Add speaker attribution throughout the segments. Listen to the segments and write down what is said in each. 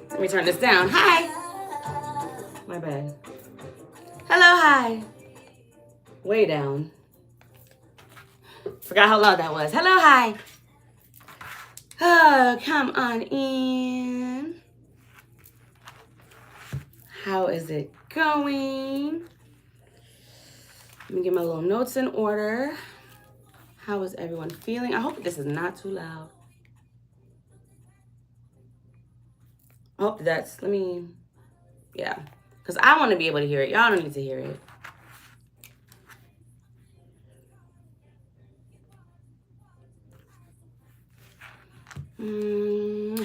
Speaker 1: Let me turn this down. Hi. My bad. Hello, hi. Way down. Forgot how loud that was. Hello, hi. Oh, come on in. How is it going? Let me get my little notes in order. How is everyone feeling? I hope this is not too loud. I hope that's, yeah. Because I want to be able to hear it. Y'all don't need to hear it.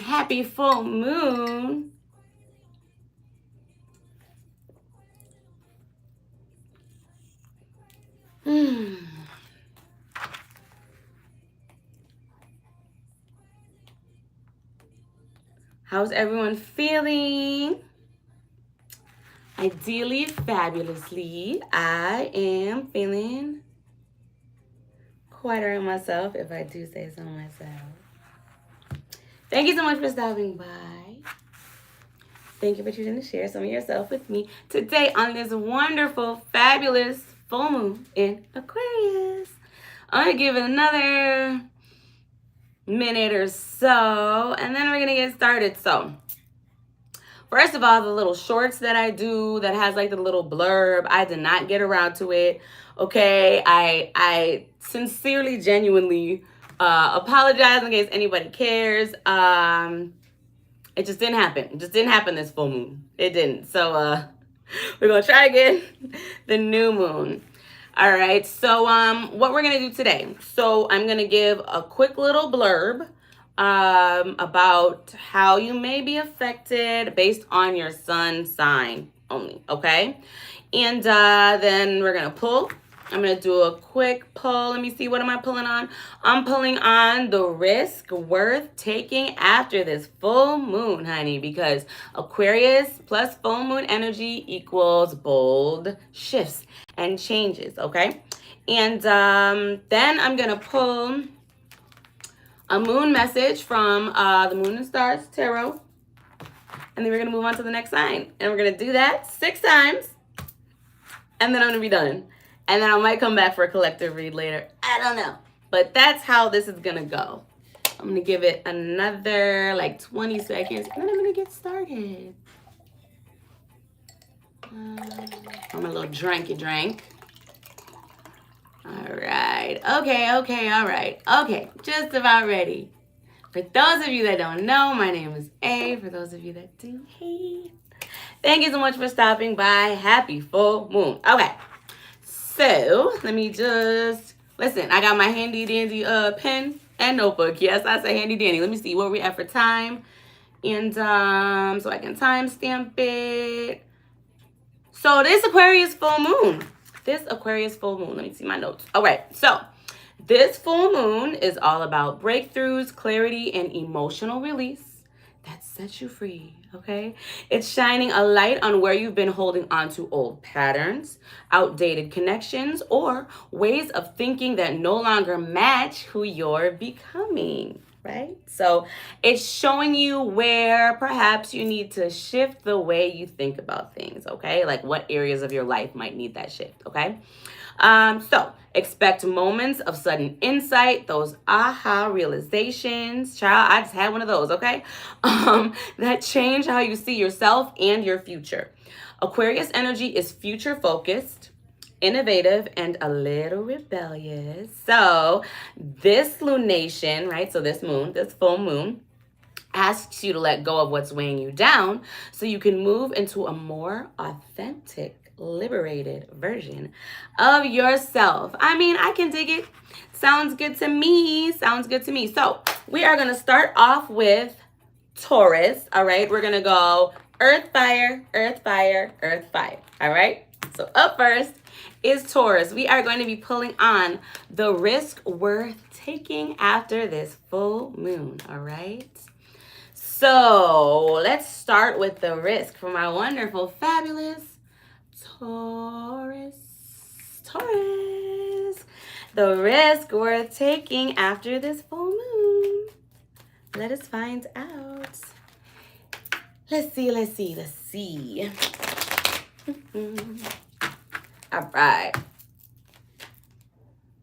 Speaker 1: Happy full moon. How's everyone feeling? Ideally, fabulously. I am feeling quite alright myself, if I do say so myself. Thank you so much for stopping by. Thank you for choosing to share some of yourself with me today on this wonderful, fabulous full moon in Aquarius. I'm going to give it another minute or so, and then we're going to get started. So, first of all, the little shorts that I do that has like the little blurb, I did not get around to it. Okay, I sincerely, genuinely apologize in case anybody cares. It just didn't happen. It just didn't happen this full moon. It didn't. So we're gonna try again the new moon. All right. So what we're gonna do today? So I'm gonna give a quick little blurb about how you may be affected based on your sun sign only. Okay. And then we're gonna pull. I'm going to do a quick pull. Let me see. What am I pulling on? I'm pulling on the risk worth taking after this full moon, honey, because Aquarius plus full moon energy equals bold shifts and changes, okay? And then I'm going to pull a moon message from the Moon and Stars Tarot. And then we're going to move on to the next sign. And we're going to do that 6 times. And then I'm going to be done. And then I might come back for a collective read later. I don't know. But that's how this is going to go. I'm going to give it another like 20 seconds. And then I'm going to get started. I'm a little drinky drink. All right. Okay. All right. Okay. Just about ready. For those of you that don't know, my name is A. For those of you that do, hey. Thank you so much for stopping by. Happy full moon. Okay. So, let me just, listen, I got my handy dandy pen and notebook. Yes, I say handy dandy. Let me see where we at for time. And so I can time stamp it. So this Aquarius full moon. Let me see my notes. All right, so this full moon is all about breakthroughs, clarity, and emotional release that sets you free, okay? It's shining a light on where you've been holding on to old patterns, outdated connections, or ways of thinking that no longer match who you're becoming, right? So it's showing you where perhaps you need to shift the way you think about things, okay? Like what areas of your life might need that shift, okay? So expect moments of sudden insight, those aha realizations. Child, I just had one of those, okay? That change how you see yourself and your future. Aquarius energy is future focused, innovative, and a little rebellious. So this lunation, right? So this moon, this full moon, asks you to let go of what's weighing you down so you can move into a more authentic, liberated version of yourself. I mean, I can dig it. Sounds good to me. So we are going to start off with Taurus. All right. We're going to go earth, fire, earth, fire, earth, fire. All right. So up first is Taurus. We are going to be pulling on the risk worth taking after this full moon. All right. So let's start with the risk for my wonderful, fabulous Taurus. The risk worth taking after this full moon. Let us find out. Let's see, let's see, let's see. All right.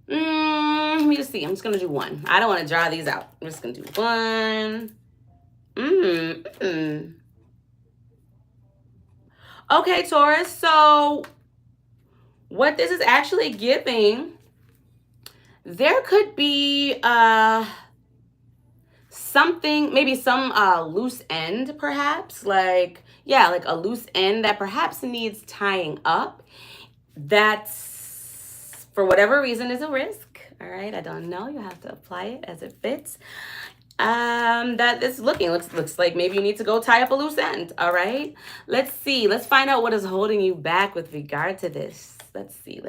Speaker 1: Let me just see. I'm just going to do one. I don't want to draw these out. I'm just going to do one. Okay, Taurus. So what this is actually giving, there could be something, maybe some loose end perhaps. Like, yeah, like a loose end that perhaps needs tying up. That's, for whatever reason, is a risk. All right, I don't know. You have to apply it as it fits. That this looks like maybe you need to go tie up a loose end. All right, let's see. Let's find out what is holding you back with regard to this. Let's see.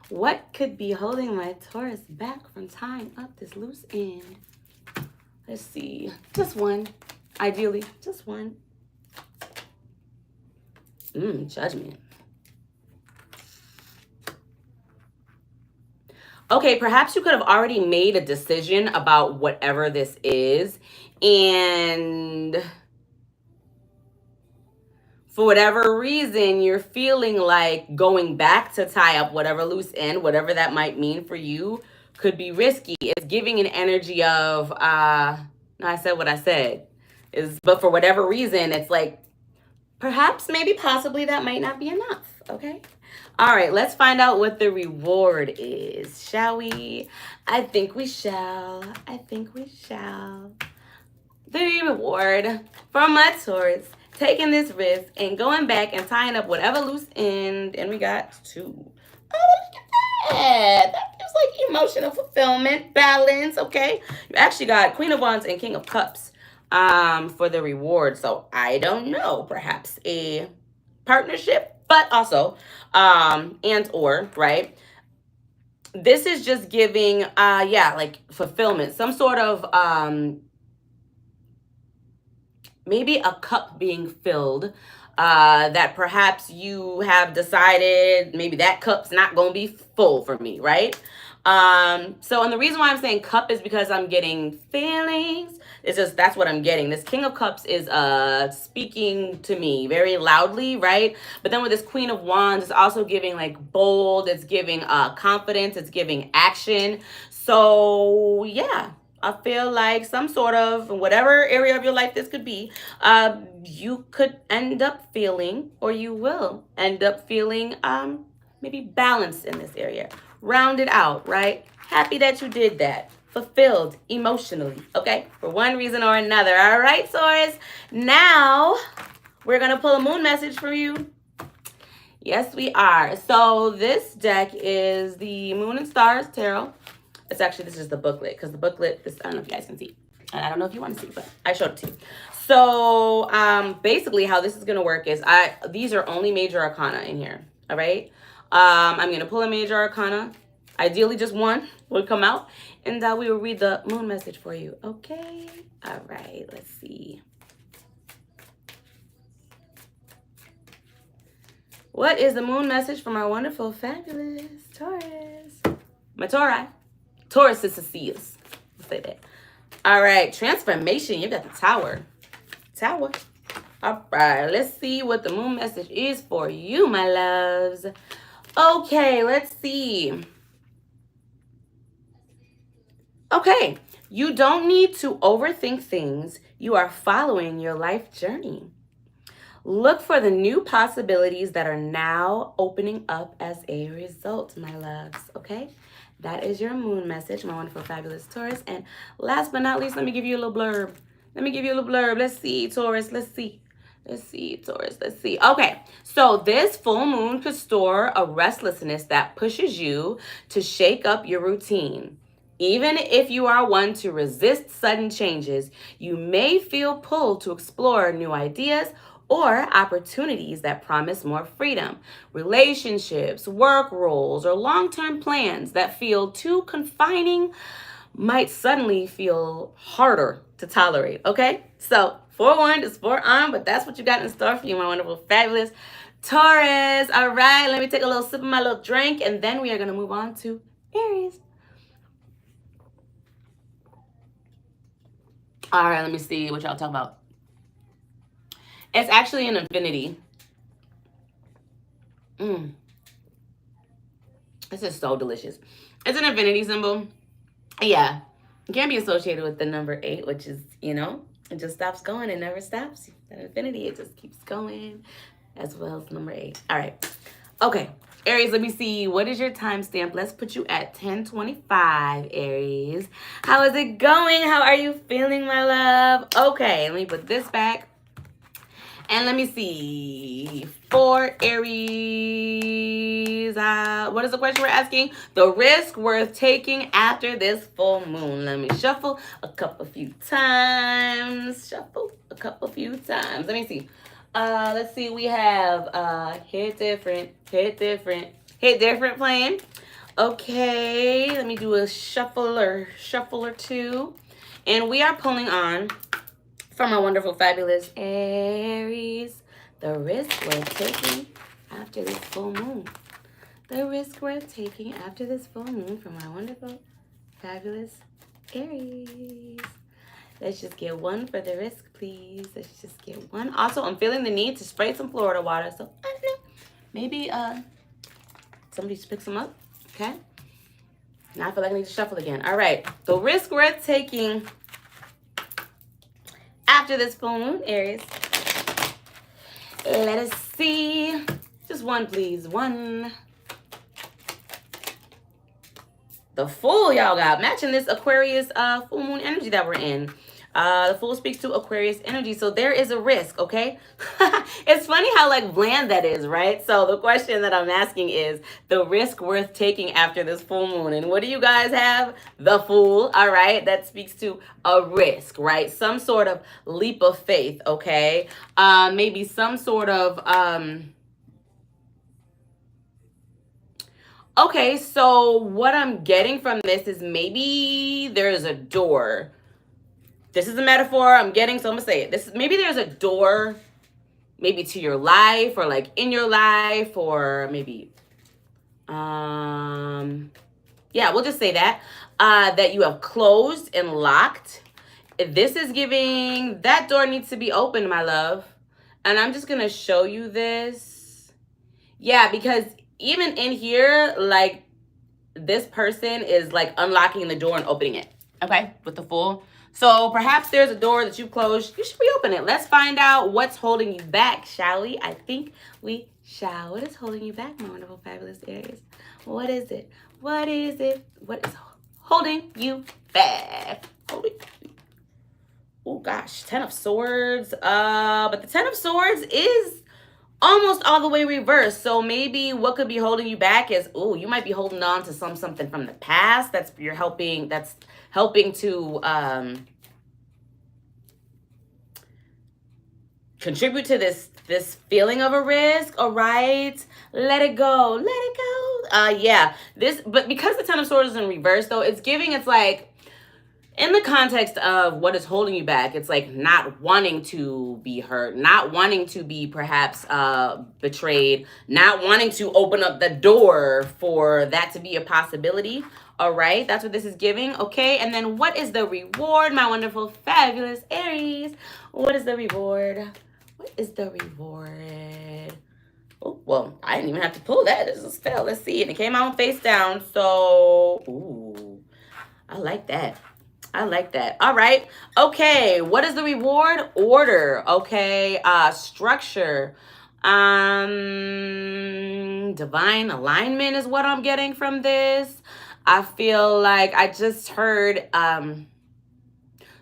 Speaker 1: What could be holding my Taurus back from tying up this loose end? Let's see. Just one. Ideally, just one. Judgment. Okay, perhaps you could have already made a decision about whatever this is, and for whatever reason, you're feeling like going back to tie up whatever loose end, whatever that might mean for you, could be risky. It's giving an energy of, no, I said what I said. But for whatever reason, it's like, perhaps, maybe, possibly that might not be enough, okay? All right, let's find out what the reward is, shall we? I think we shall. The reward for my Taurus taking this risk and going back and tying up whatever loose end, and we got 2. Oh, look at that. That feels like emotional fulfillment, balance, okay? You actually got Queen of Wands and King of Cups for the reward. So I don't know, perhaps a partnership, but also and or, right? This is just giving like fulfillment, some sort of maybe a cup being filled that perhaps you have decided maybe that cup's not going to be full for me, right? So, and the reason why I'm saying cup is because I'm getting feelings. It's just, that's what I'm getting. This King of Cups is speaking to me very loudly, right? But then with this Queen of Wands, it's also giving like bold, it's giving confidence, it's giving action. So yeah, I feel like some sort of, whatever area of your life this could be, you could end up feeling, or you will end up feeling maybe balanced in this area. Rounded out, right? Happy that you did that. Fulfilled emotionally, okay? For one reason or another. All right, Taurus. Now, we're going to pull a moon message for you. Yes, we are. So this deck is the Moon and Stars Tarot. It's actually, this is the booklet, because the booklet, I don't know if you guys can see. And I don't know if you want to see, but I showed it to you. So basically how this is going to work is these are only major arcana in here, all right? I'm going to pull a major arcana. Ideally, just one will come out, and we will read the moon message for you, okay? All right, let's see. What is the moon message from our wonderful, fabulous Taurus? My Tauri. Taurus is Cecilia's. Let's say that. All right, transformation. You got the Tower. Tower. All right, let's see what the moon message is for you, my loves. Okay, let's see. Okay, you don't need to overthink things. You are following your life journey. Look for the new possibilities that are now opening up as a result, my loves, okay? That is your moon message, my wonderful, fabulous Taurus. And last but not least, let me give you a little blurb. Let's see, Taurus. Let's see, Taurus. Let's see. Okay, so this full moon could store a restlessness that pushes you to shake up your routine. Even if you are one to resist sudden changes, you may feel pulled to explore new ideas or opportunities that promise more freedom. Relationships, work roles, or long-term plans that feel too confining might suddenly feel harder to tolerate, okay? So, forewarned is forearmed, but that's what you got in store for you, my wonderful, fabulous Taurus. All right, let me take a little sip of my little drink, and then we are going to move on to Aries. All right, let me see what y'all talking about. It's actually an infinity. This is so delicious. It's an infinity symbol. Yeah. It can be associated with the number 8, which is, you know, it just stops going. It never stops. That infinity, it just keeps going, as well as number 8. All right. Okay. Aries, let me see. What is your timestamp? Let's put you at 10:25, Aries. How is it going? How are you feeling, my love? Okay, let me put this back. And let me see. For Aries, what is the question we're asking? The risk worth taking after this full moon. Let me shuffle a couple few times. Let me see. Let's see. We have hit different playing. Okay, let me do a shuffle or two. And we are pulling on from my wonderful, fabulous Aries, the risk worth taking after this full moon. The risk worth taking after this full moon from my wonderful, fabulous Aries. Let's just get one for the risk, please. Let's just get one. Also, I'm feeling the need to spray some Florida water, so I don't know. Maybe somebody just pick some up, okay? Now I feel like I need to shuffle again. All right, the risk worth taking after this full moon, Aries. Let us see. Just one, please. One. The Fool, y'all got. Matching this Aquarius full moon energy that we're in. The Fool speaks to Aquarius energy. So there is a risk, okay? It's funny how like bland that is, right? So the question that I'm asking is the risk worth taking after this full moon. And what do you guys have? The Fool, all right? That speaks to a risk, right? Some sort of leap of faith, okay? Maybe some sort of... Okay, so what I'm getting from this is maybe there's a door. This is a metaphor I'm getting, so I'm gonna say it. Maybe there's a door, maybe to your life, or like in your life, or maybe, yeah, we'll just say that, that you have closed and locked. This is giving, that door needs to be open, my love. And I'm just gonna show you this. Yeah, because even in here, like, this person is like unlocking the door and opening it, okay, with the Fool. So perhaps there's a door that you've closed. You should reopen it. Let's find out what's holding you back, shall we? I think we shall. What is holding you back, my wonderful, fabulous Aries? What is it? What is it? What is holding you back? Oh, gosh. 10 of Swords. But the 10 of Swords is almost all the way reversed. So maybe what could be holding you back is, you might be holding on to something from the past that's helping to contribute to this feeling of a risk. All right, let it go. Yeah, but because the 10 of Swords is in reverse, though, it's like, in the context of what is holding you back, it's like not wanting to be hurt, not wanting to be perhaps betrayed, not wanting to open up the door for that to be a possibility. All right, that's what this is giving. Okay, and then what is the reward, my wonderful, fabulous Aries? What is the reward? What is the reward? Oh, well, I didn't even have to pull that. It's a spell. Let's see. And it came out face down. So, I like that. All right. Okay. What is the reward? Order. Okay. Structure. Divine alignment is what I'm getting from this. I feel like I just heard,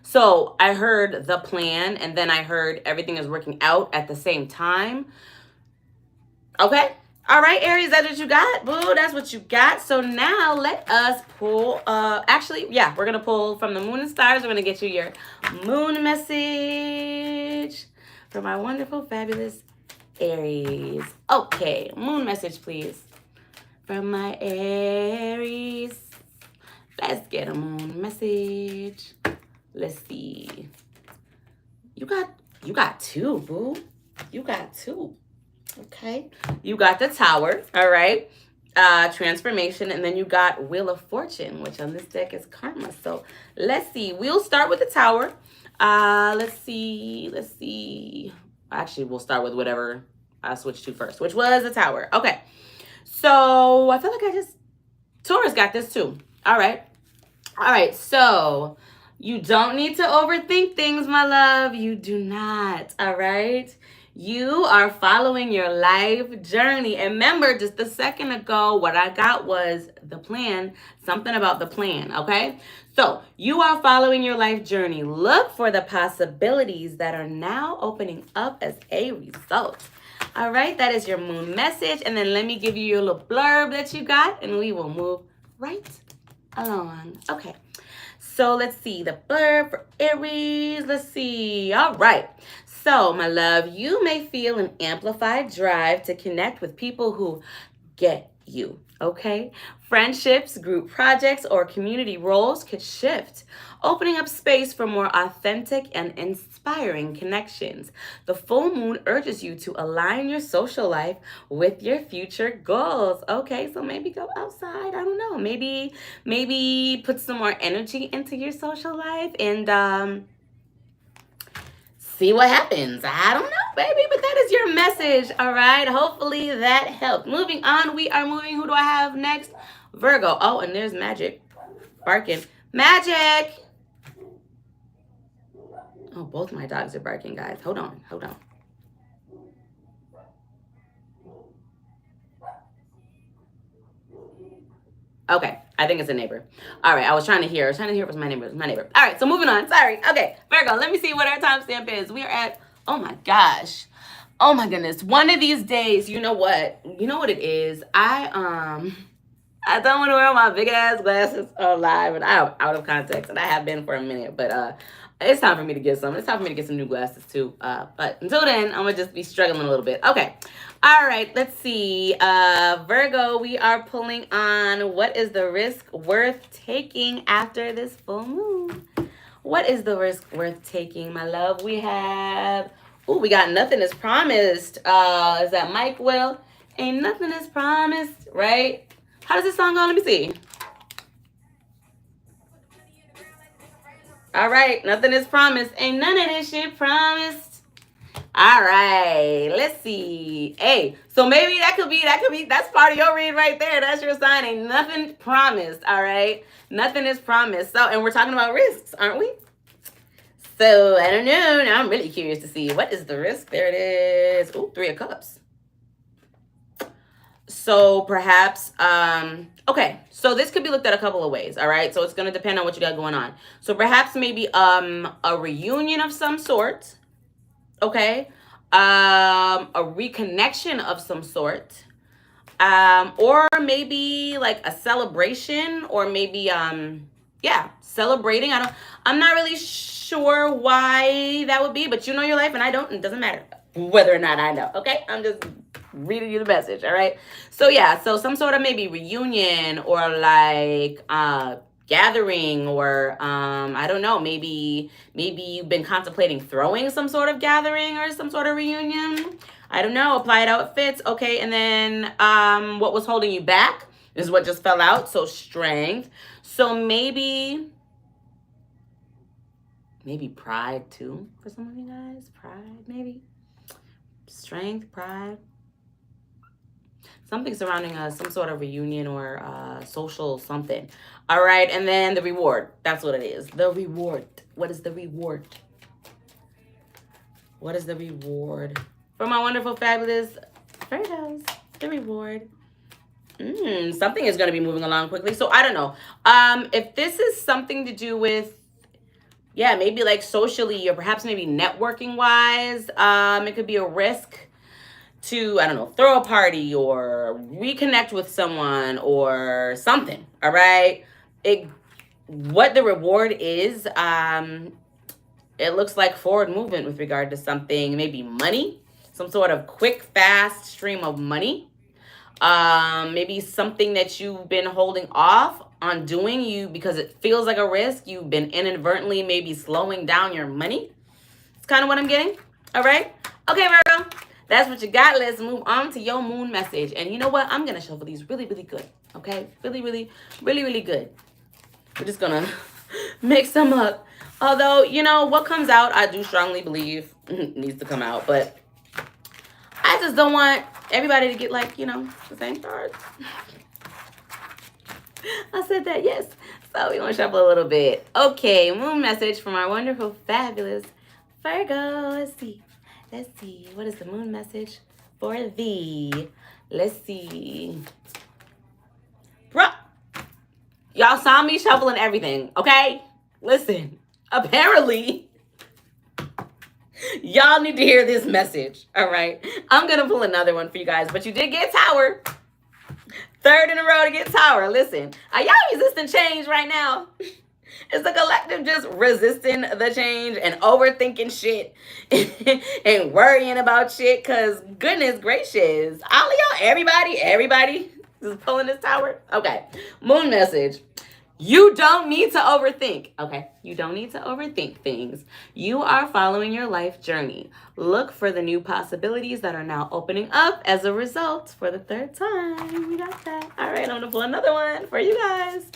Speaker 1: so I heard the plan, and then I heard everything is working out at the same time. Okay. All right, Aries, that's what you got, boo. That's what you got. So now let us pull, actually, yeah, we're going to pull from the moon and stars. We're going to get you your moon message for my wonderful, fabulous Aries. Okay, moon message, please. From my Aries. Let's get a moon message. Let's see. You got two, boo. You got two. Okay, you got the Tower, all right, transformation, and then you got Wheel of Fortune, which on this deck is Karma. So let's see. We'll start with the Tower. Let's see. Actually, we'll start with whatever I switched to first, which was the Tower. Okay. So I feel like Taurus got this too. All right. All right. So you don't need to overthink things, my love. You do not. All right. You are following your life journey. And remember, just a second ago, what I got was the plan, something about the plan, okay? So you are following your life journey. Look for the possibilities that are now opening up as a result. All right, that is your moon message. And then let me give you your little blurb that you got, and we will move right along. Okay. So let's see the blurb for Aries. Let's see. All right. So, my love, you may feel an amplified drive to connect with people who get you, okay? Friendships, group projects, or community roles could shift, opening up space for more authentic and inspiring connections. The full moon urges you to align your social life with your future goals. Okay, so maybe go outside. I don't know. Maybe put some more energy into your social life and see what happens. I don't know, baby, but that is your message, all right? Hopefully that helped. Moving on, we are moving. Who do I have next? Virgo. Oh, and there's Magic barking. Magic! Oh, both my dogs are barking, guys. Hold on. Okay, I think it's a neighbor. All right, I was trying to hear. If it was my neighbor. All right, so moving on. Sorry. Okay, Virgo, let me see what our timestamp is. We are at, oh my gosh. Oh my goodness. One of these days, you know what? You know what it is? I don't want to wear my big ass glasses live, and I'm out of context, and I have been for a minute, but it's time for me to get some. It's time for me to get some new glasses too. But until then, I'm gonna just be struggling a little bit. Okay. All right, let's see. Virgo, we are pulling on what is the risk worth taking after this full moon? What is the risk worth taking, my love? We have, we got nothing is promised. Is that Mike Will? Ain't nothing is promised, right? How does this song go? Let me see. All right, nothing is promised. Ain't none of this shit promised. All right, let's see. Hey, so maybe that could be, that's part of your read right there. That's your sign. Ain't nothing promised, all right? Nothing is promised. So, and we're talking about risks, aren't we? So, I don't know. Now I'm really curious to see what is the risk. There it is. Oh, 3 of Cups. So perhaps, okay, so this could be looked at a couple of ways, all right? So it's going to depend on what you got going on. So perhaps maybe a reunion of some sort, okay? A reconnection of some sort, or maybe like a celebration, or maybe, yeah, celebrating. I'm not really sure why that would be, but you know your life and I don't, it doesn't matter whether or not I know, okay? I'm just reading you the message, all right? So yeah, so some sort of maybe reunion or like gathering, or I don't know, maybe you've been contemplating throwing some sort of gathering or some sort of reunion. I don't know, apply it how it fits. Okay, and then what was holding you back is what just fell out. So strength. So maybe pride too for some of you guys. Pride, maybe. Strength, pride. Something surrounding some sort of reunion or social something. All right, and then the reward. That's what it is. The reward. What is the reward? What is the reward? For my wonderful, fabulous Virgos, the reward. Something is going to be moving along quickly. So I don't know. If this is something to do with, yeah, maybe like socially or perhaps maybe networking wise, it could be a risk to, I don't know, throw a party or reconnect with someone or something, all right? What the reward is, it looks like forward movement with regard to something, maybe money, some sort of quick, fast stream of money. Maybe something that you've been holding off on doing because it feels like a risk. You've been inadvertently maybe slowing down your money. It's kind of what I'm getting, all right? Okay, Virgo. That's what you got. Let's move on to your moon message. And you know what? I'm going to shuffle these really, really good. Okay? Really, really, really, really good. We're just going to mix them up. Although, you know, what comes out, I do strongly believe needs to come out. But just don't want everybody to get like, you know, the same cards. I said that, yes. So we're going to shuffle a little bit. Okay, moon message from our wonderful, fabulous Virgo. Let's see. Let's see. What is the moon message for thee? Let's see. Bro, y'all saw me shuffling everything, okay? Listen, apparently, y'all need to hear this message, all right? I'm going to pull another one for you guys, but you did get Tower. Third in a row to get Tower. Listen, are y'all resisting change right now? Is the collective just resisting the change and overthinking shit and worrying about shit? Because goodness gracious, all of y'all, everybody is pulling this Tower. Okay, moon message. You don't need to overthink, okay? You don't need to overthink things. You are following your life journey. Look for the new possibilities that are now opening up as a result for the third time. We got that. All right, I'm going to pull another one for you guys.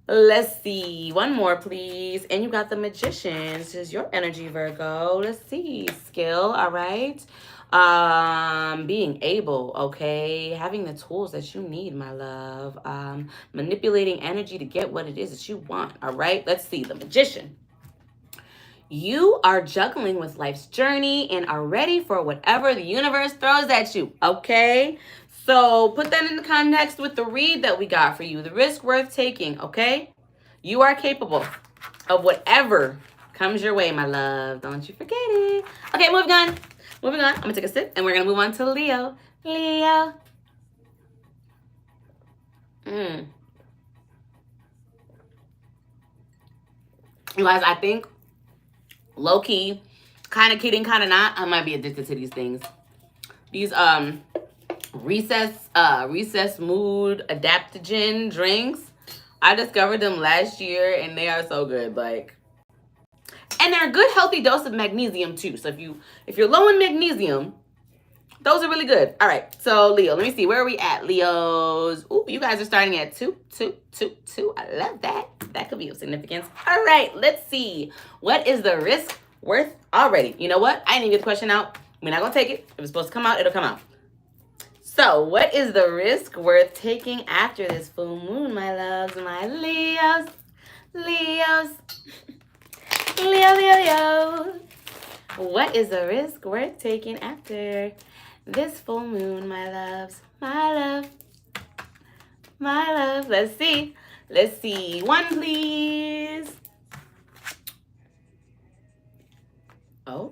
Speaker 1: Let's see. One more, please. And you got the Magician. This is your energy, Virgo. Let's see. Skill, all right? Being able, okay? Having the tools that you need, my love. Manipulating energy to get what it is that you want, all right? Let's see. The Magician. You are juggling with life's journey and are ready for whatever the universe throws at you, okay? So put that in the context with the read that we got for you. The risk worth taking, okay? You are capable of whatever comes your way, my love. Don't you forget it. Okay, moving on. Moving on. I'm going to take a sip and we're going to move on to Leo. Leo. You guys, I think low-key, kind of kidding, kind of not, I might be addicted to these things. These recess mood adaptogen drinks. I discovered them last year and they are so good. Like, and they're a good healthy dose of magnesium too. So if you're low in magnesium, those are really good. All right, so Leo, let me see, where are we at, Leos? Ooh, you guys are starting at 2, 2, 2, 2. I love that. That could be of significance. All right, let's see. What is the risk worth already? You know what? I didn't even get the question out. We're not gonna take it. If it's supposed to come out, it'll come out. So, what is the risk worth taking after this full moon, my loves, my Leos? Leos. Leo. What is the risk worth taking after this full moon, my loves? My love. My love. Let's see. Let's see. One, please. Oh,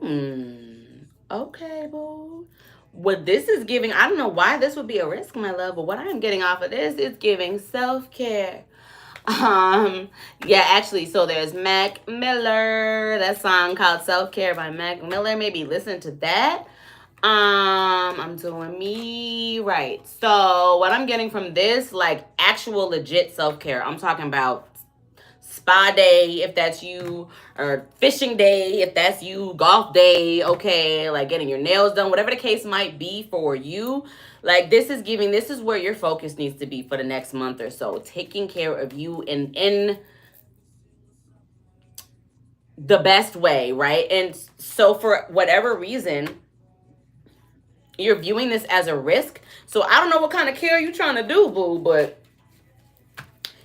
Speaker 1: okay, boo. What this is giving, I don't know why this would be a risk, my love, but what I'm getting off of this is giving self-care. Yeah, actually, so there's Mac Miller, that song called Self-Care by Mac Miller. Maybe listen to that. I'm doing me right. So what I'm getting from this, like actual legit self-care, I'm talking about spa day if that's you, or fishing day if that's you, golf day, okay, like getting your nails done, whatever the case might be for you. Like this is where your focus needs to be for the next month or so, taking care of you in the best way, right? And so for whatever reason you're viewing this as a risk, so I don't know what kind of care you're trying to do, boo, but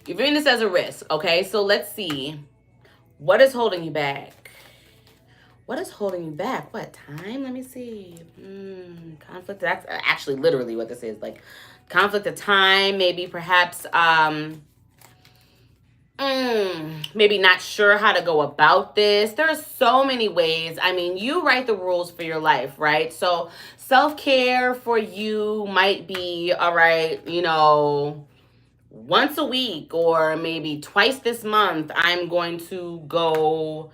Speaker 1: you're viewing this as a risk, okay? So let's see. What is holding you back? What is holding you back? What, time? Let me see. Conflict. That's actually literally what this is. Like, conflict of time. Maybe perhaps, maybe not sure how to go about this. There are so many ways. I mean, you write the rules for your life, right? So self-care for you might be, all right, you know, once a week or maybe twice this month, I'm going to go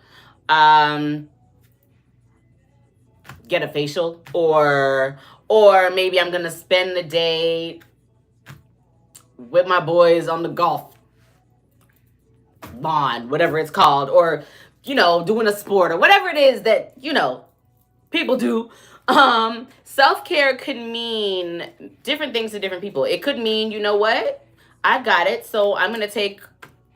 Speaker 1: get a facial, or maybe I'm going to spend the day with my boys on the golf lawn, whatever it's called, or, you know, doing a sport or whatever it is that, you know, people do. Self-care could mean different things to different people. It could mean, you know what? I got it, so I'm going to take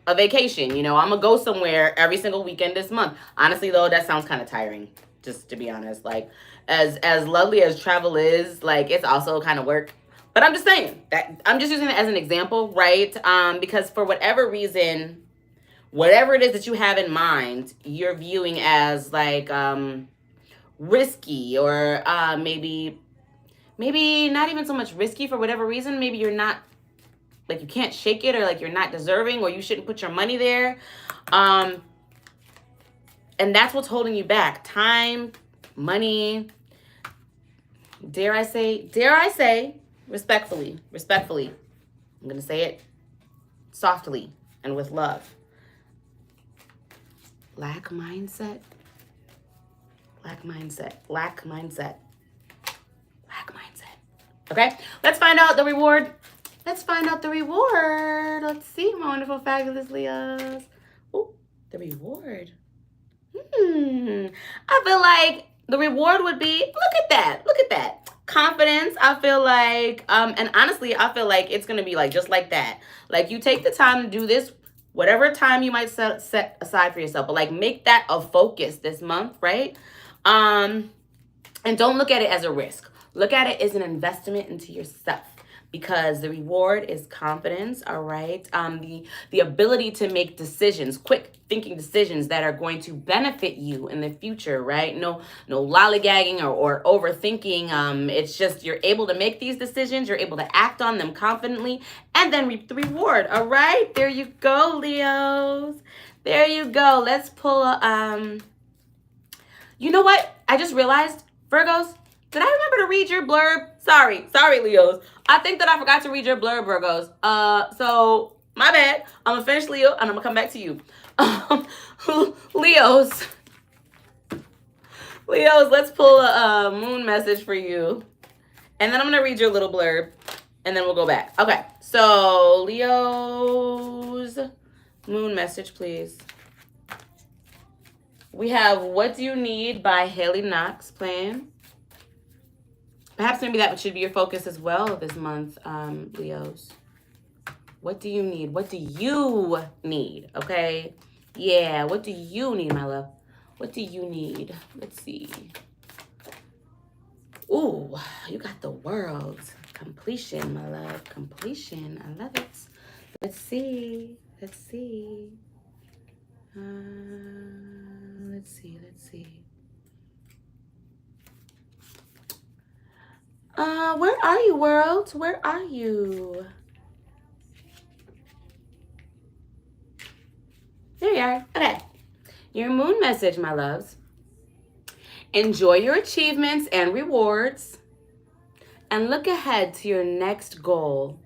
Speaker 1: a vacation. You know, I'm going to go somewhere every single weekend this month. Honestly, though, that sounds kind of tiring just to be honest. Like, as lovely as travel is, like, it's also kind of work. But I'm just saying that I'm just using it as an example, right? Because for whatever reason, whatever it is that you have in mind, you're viewing as like risky, or maybe not even so much risky for whatever reason. Maybe you're not, like, you can't shake it, or like you're not deserving, or you shouldn't put your money there. And that's what's holding you back. Time, money, dare I say, respectfully, I'm going to say it softly and with love. Lack mindset. Okay, let's find out the reward. Let's see, my wonderful, fabulous Leos. Oh, the reward. I feel like the reward would be, look at that. Confidence. I feel like, and honestly, I feel like it's going to be like, just like that. Like, you take the time to do this, whatever time you might set aside for yourself, but like, make that a focus this month, right? And don't look at it as a risk. Look at it as an investment into yourself, because the reward is confidence, all right? The ability to make decisions, quick thinking decisions that are going to benefit you in the future, right? No lollygagging or overthinking. It's just, you're able to make these decisions, you're able to act on them confidently, and then reap the reward, all right? There you go, Leos. There you go. Let's pull a, you know what? I just realized, Virgos, did I remember to read your blurb? Sorry, Leos. I think that I forgot to read your blurb, Virgos. So my bad. I'm gonna finish Leo, and I'm gonna come back to you. Leos, let's pull a moon message for you, and then I'm gonna read your little blurb, and then we'll go back. Okay, so Leo's moon message, please. We have What Do You Need by Haley Knox playing. Perhaps maybe that should be your focus as well this month, Leos. What do you need? What do you need? Okay? Yeah, what do you need, my love? What do you need? Let's see. Ooh, you got the World. Completion, my love. Completion. I love it. Let's see. Let's see. Where are you, world? Where are you? There you are. Okay. Your moon message, my loves. Enjoy your achievements and rewards, and look ahead to your next goal.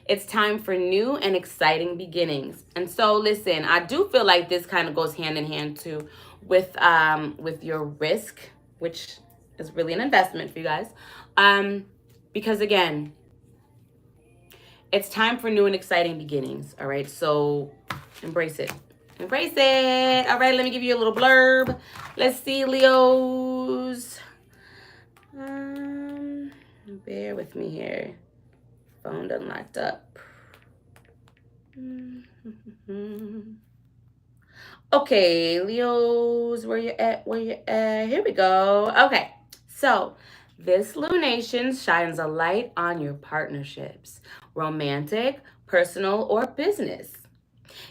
Speaker 1: It's time for new and exciting beginnings. And so, listen, I do feel like this kind of goes hand in hand too with your risk, which is really an investment for you guys. Because again, it's time for new and exciting beginnings. All right, so embrace it. Embrace it. All right, let me give you a little blurb. Let's see, Leos. Bear with me here. Phone done locked up. Okay, Leos, where you at? Here we go. Okay, so this lunation shines a light on your partnerships, romantic, personal, or business.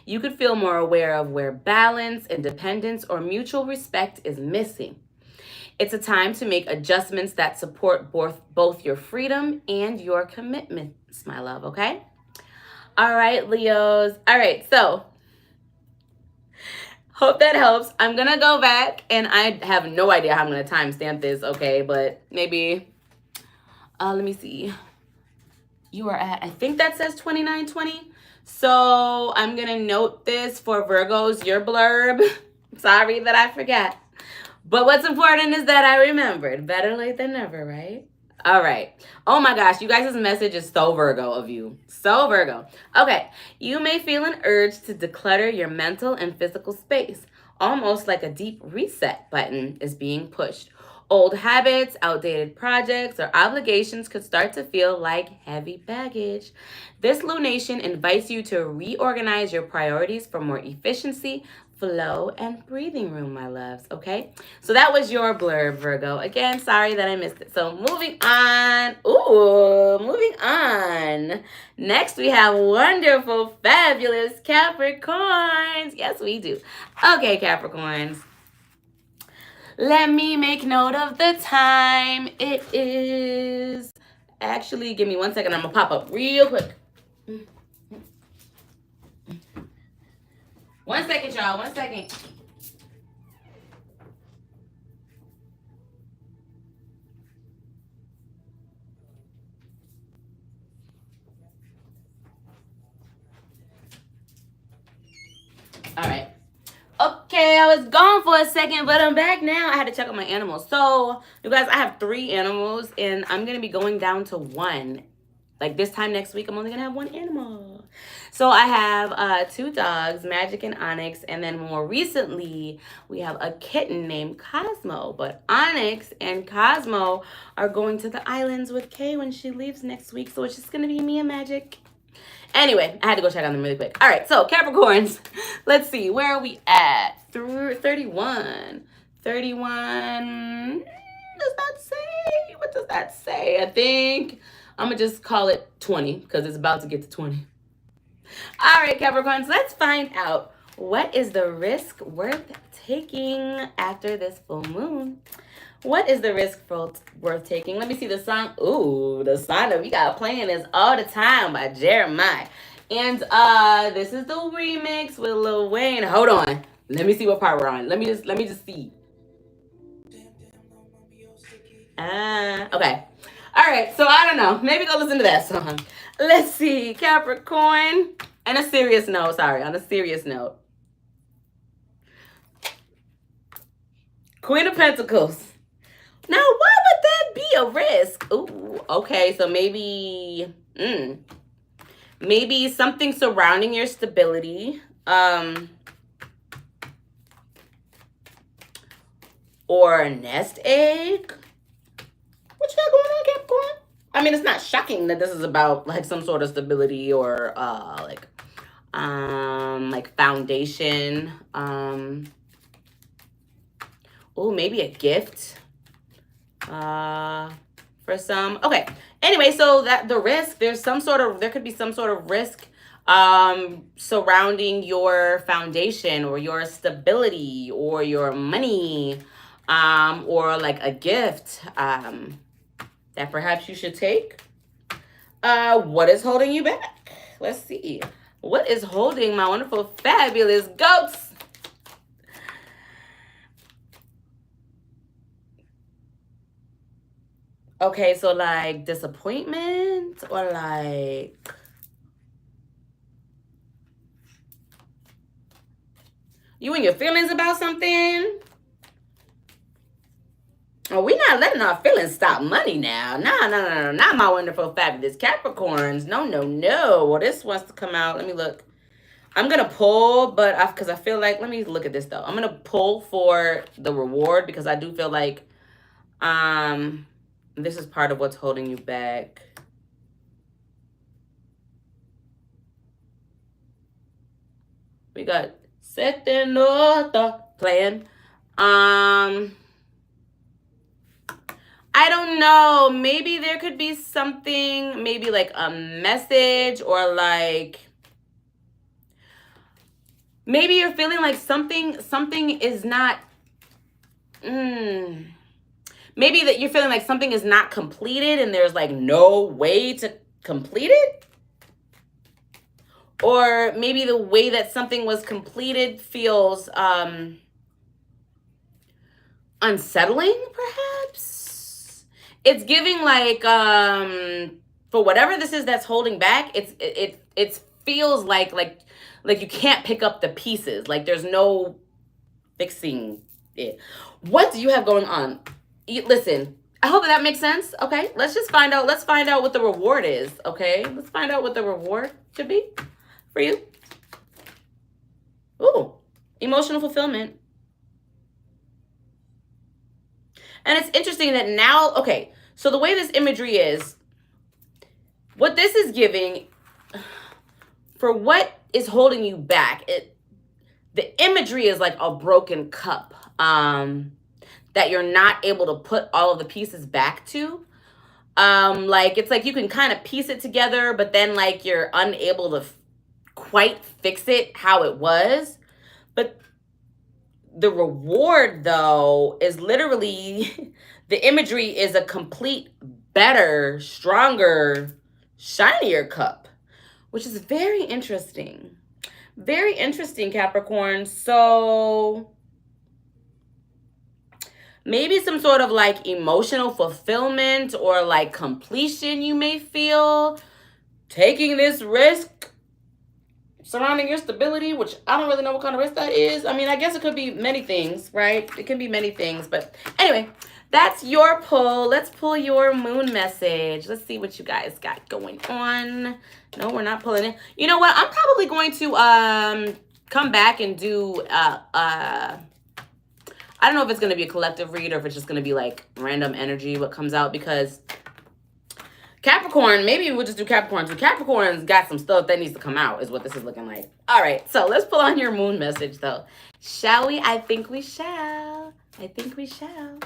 Speaker 1: You could feel more aware of where balance, independence, or mutual respect is missing. It's a time to make adjustments that support both your freedom and your commitments, my love, okay? All right, Leos. All right, so hope that helps. I'm going to go back, and I have no idea how I'm going to timestamp this, okay? But maybe, let me see. You are at, I think that says 2920. So I'm going to note this for Virgos, your blurb. Sorry that I forgot. But what's important is that I remembered. Better late than never, right? All right. Oh my gosh, you guys' message is so Virgo of you. So Virgo. Okay. You may feel an urge to declutter your mental and physical space. Almost like a deep reset button is being pushed. Old habits, outdated projects, or obligations could start to feel like heavy baggage. This lunation invites you to reorganize your priorities for more efficiency, flow, and breathing room, my loves, okay? So that was your blurb, Virgo. Again, sorry that I missed it. So moving on. Ooh, moving on. Next, we have wonderful, fabulous Capricorns. Yes, we do. Okay, Capricorns. Let me make note of the time. It is... Actually, give me 1 second. I'm going to pop up real quick. 1 second, y'all. 1 second. All right. Okay, I was gone for a second, but I'm back now. I had to check on my animals. So, you guys, I have 3 animals, and I'm going to be going down to 1. Like, this time next week, I'm only going to have 1 animal. So, I have 2 dogs, Magic and Onyx, and then more recently, we have a kitten named Cosmo. But Onyx and Cosmo are going to the islands with Kay when she leaves next week, so it's just going to be me and Magic. Anyway, I had to go check on them really quick. All right, so Capricorns, let's see. Where are we at? Through 31. 31. Does that say? What does that say? I think I'm going to just call it 20 because it's about to get to 20. All right, Capricorns, let's find out what is the risk worth taking after this full moon. What is the risk worth taking? Let me see the song. Ooh, the song that we got playing is All the Time by Jeremiah. And this is the remix with Lil Wayne. Hold on. Let me see what part we're on. Let me just see. Okay. All right, so I don't know. Maybe go listen to that song. Let's see. Capricorn. On a serious note. Queen of Pentacles. Now, why would that be a risk? Ooh, okay, so maybe something surrounding your stability, or a nest egg. What you got going on, Capricorn? I mean, it's not shocking that this is about like some sort of stability or like foundation. Oh, maybe a gift. For some. Okay. Anyway, so that the risk, there could be some sort of risk surrounding your foundation or your stability or your money, or like a gift that perhaps you should take. What is holding you back? Let's see. What is holding my wonderful, fabulous goats? Okay, so like disappointment or like you and your feelings about something? Oh, we're not letting our feelings stop money now. No, not my wonderful, fabulous Capricorns. No. Well, this wants to come out. Let me look. I'm going to pull, but because I feel like, let me look at this though. I'm going to pull for the reward because I do feel like this is part of what's holding you back. We got setting the plan. I don't know. Maybe there could be something, maybe like a message or like, maybe you're feeling like something is not, maybe that you're feeling like something is not completed and there's like no way to complete it. Or maybe the way that something was completed feels unsettling, perhaps. It's giving like for whatever this is that's holding back, it feels like you can't pick up the pieces. Like there's no fixing it. What do you have going on? Listen, I hope that makes sense. Okay, let's just find out. Let's find out what the reward is. Okay, let's find out what the reward should be for you. Ooh, emotional fulfillment. And it's interesting that now, okay, so the way this imagery is, what this is giving, for what is holding you back, the imagery is like a broken cup that you're not able to put all of the pieces back to. Like it's like you can kind of piece it together, but then like you're unable to quite fix it how it was. But the reward though is literally the imagery is a complete, better, stronger, shinier cup, which is very interesting. Very interesting, Capricorn. So maybe some sort of like emotional fulfillment or like completion you may feel taking this risk surrounding your stability, which I don't really know what kind of risk that is. I mean, I guess it could be many things, right? It can be many things. But anyway, that's your pull. Let's pull your moon message. Let's see what you guys got going on. No, we're not pulling it. You know what? I'm probably going to come back and do I don't know if it's going to be a collective read or if it's just going to be like random energy what comes out, because Capricorn, maybe we'll just do Capricorn. So Capricorn's got some stuff that needs to come out is what this is looking like. All right, so let's pull on your moon message though. Shall we? I think we shall. I think we shall.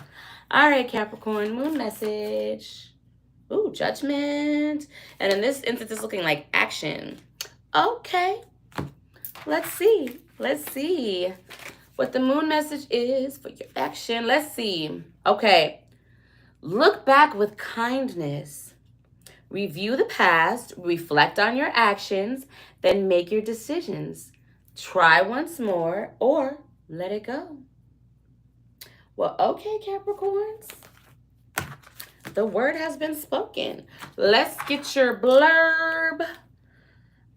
Speaker 1: All right, Capricorn, moon message. Ooh, judgment. And in this instance, it's looking like action. Okay. Let's see. Let's see what the moon message is for your action. Let's see. Okay. Look back with kindness. Review the past, reflect on your actions, then make your decisions. Try once more or let it go. Well, okay, Capricorns. The word has been spoken. Let's get your blurb.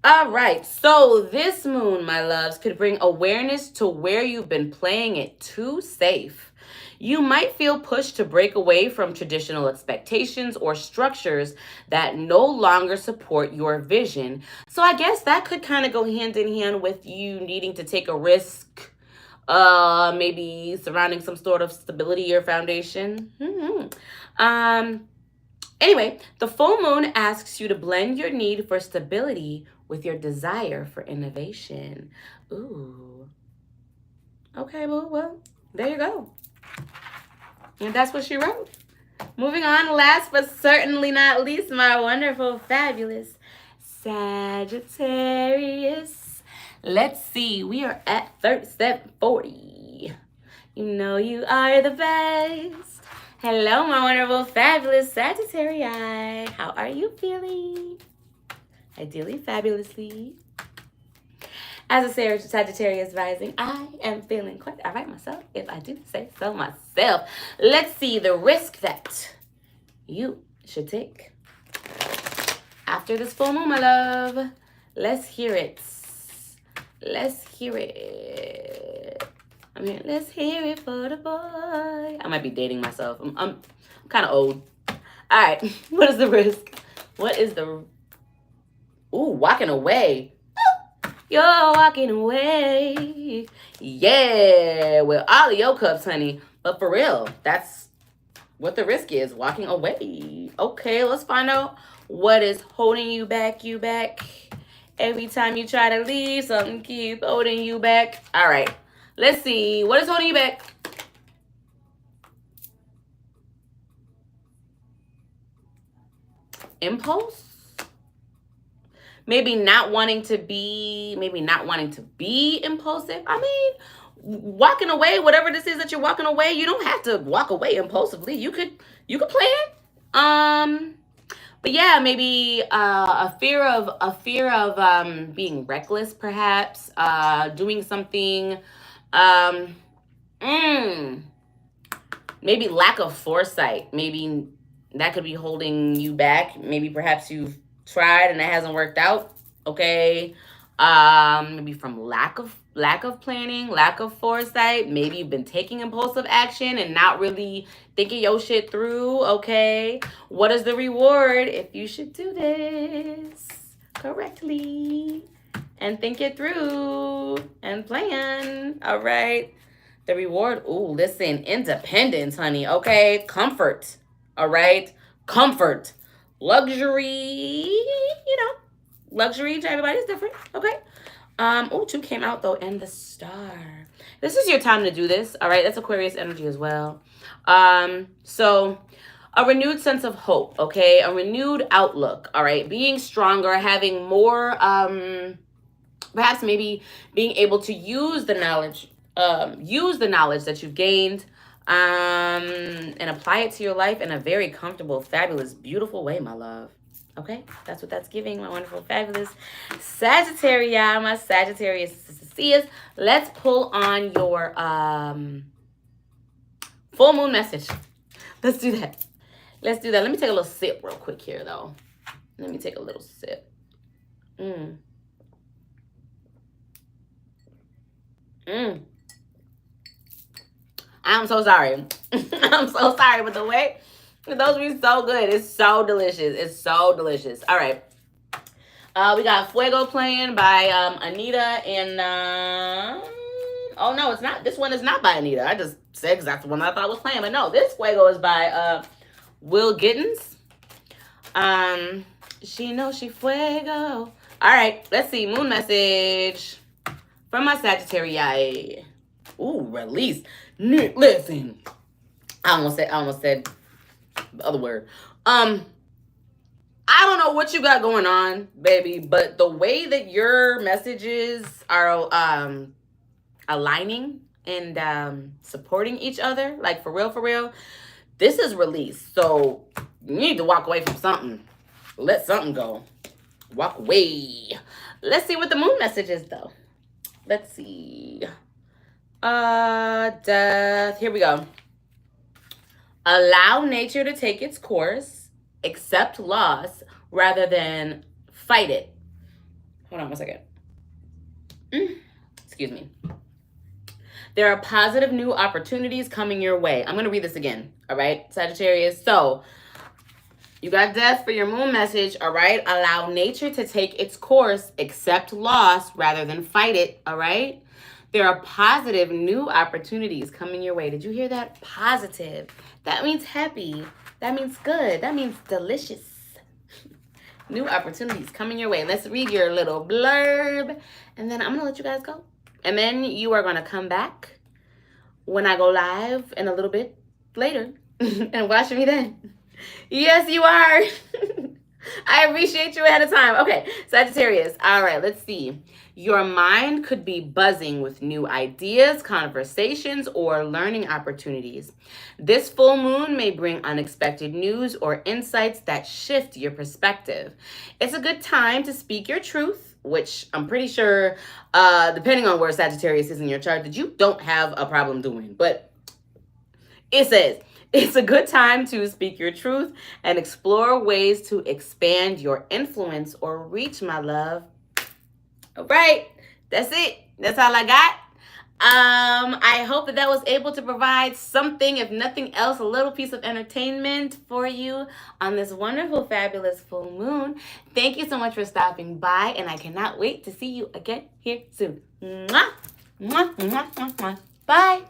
Speaker 1: All right, so this moon, my loves, could bring awareness to where you've been playing it too safe. You might feel pushed to break away from traditional expectations or structures that no longer support your vision. So I guess that could kind of go hand in hand with you needing to take a risk, maybe surrounding some sort of stability or foundation. Anyway, the full moon asks you to blend your need for stability with your desire for innovation. Ooh. Okay, well, there you go. And that's what she wrote. Moving on, last but certainly not least, my wonderful, fabulous Sagittarius. Let's see, we are at 3740. You know you are the best. Hello, my wonderful, fabulous Sagittarius. How are you feeling? Ideally, fabulously. As a Sagittarius rising, I am feeling quite all right myself, if I do say so myself. Let's see the risk that you should take after this full moon, my love. Let's hear it. Let's hear it. I mean, let's hear it for the boy. I might be dating myself. I'm kind of old. All right. What is the risk? What is the... Ooh, walking away. You're walking away. Yeah, with all of your cups, honey. But for real, that's what the risk is, walking away. Okay, let's find out what is holding you back, Every time you try to leave, something keep holding you back. All right, let's see. What is holding you back? Impulse? Maybe not wanting to be impulsive. I mean, walking away, whatever this is that you're walking away, you don't have to walk away impulsively. You could plan. But yeah, maybe a fear of being reckless, perhaps, doing something, maybe lack of foresight. Maybe that could be holding you back. Maybe perhaps you've tried and it hasn't worked out. Okay. Maybe from lack of planning, lack of foresight. Maybe you've been taking impulsive action and not really thinking your shit through. Okay. What is the reward if you should do this correctly and think it through and plan? All right. The reward. Ooh, listen, independence, honey. Okay. Comfort. All right. Comfort. Luxury, luxury to everybody is different. Okay. Oh, 2 came out though, and the star. This is your time to do this, all right? That's Aquarius energy as well. So a renewed sense of hope, okay? A renewed outlook, all right? Being stronger, having more, perhaps maybe being able to use the knowledge that you've gained, and apply it to your life in a very comfortable, fabulous, beautiful way, my love. Okay, that's what that's giving, my wonderful, fabulous Sagittarius, my Sagittarius. Let's pull on your full moon message. Let's do that. Let's do that. Let me take a little sip real quick here, though. Let me take a little sip. I'm so sorry. I'm so sorry, but the way those be so good. It's so delicious. It's so delicious. All right. We got Fuego playing by Anita and oh no, it's not. This one is not by Anita. I just said because that's the one I thought was playing, but no, this Fuego is by Will Giddens. She knows she Fuego. All right, let's see. Moon message from my Sagittarius. Ooh, release. Listen. I almost said the other word. I don't know what you got going on, baby, but the way that your messages are aligning and supporting each other, like for real, this is release. So you need to walk away from something. Let something go. Walk away. Let's see what the moon message is, though. Let's see. Death. Here we go. Allow nature to take its course. Accept loss rather than fight it. Hold on one second. Excuse me. There are positive new opportunities coming your way. I'm going to read this again. All right, Sagittarius. So you got death for your moon message. All right. Allow nature to take its course. Accept loss rather than fight it. All right. There are positive new opportunities coming your way. Did you hear that? Positive. That means happy. That means good. That means delicious. New opportunities coming your way. Let's read your little blurb. And then I'm going to let you guys go. And then you are going to come back when I go live in a little bit later and watch me then. Yes, you are. I appreciate you ahead of time. Okay, Sagittarius. All right, let's see. Your mind could be buzzing with new ideas, conversations, or learning opportunities. This full moon may bring unexpected news or insights that shift your perspective. It's a good time to speak your truth, which I'm pretty sure, depending on where Sagittarius is in your chart, that you don't have a problem doing. But it says, it's a good time to speak your truth and explore ways to expand your influence or reach, my love. All right, that's it. That's all I got. I hope that was able to provide something, if nothing else, a little piece of entertainment for you on this wonderful, fabulous full moon. Thank you so much for stopping by, and I cannot wait to see you again here soon. Mwah! Mwah, mwah, mwah, mwah. Bye.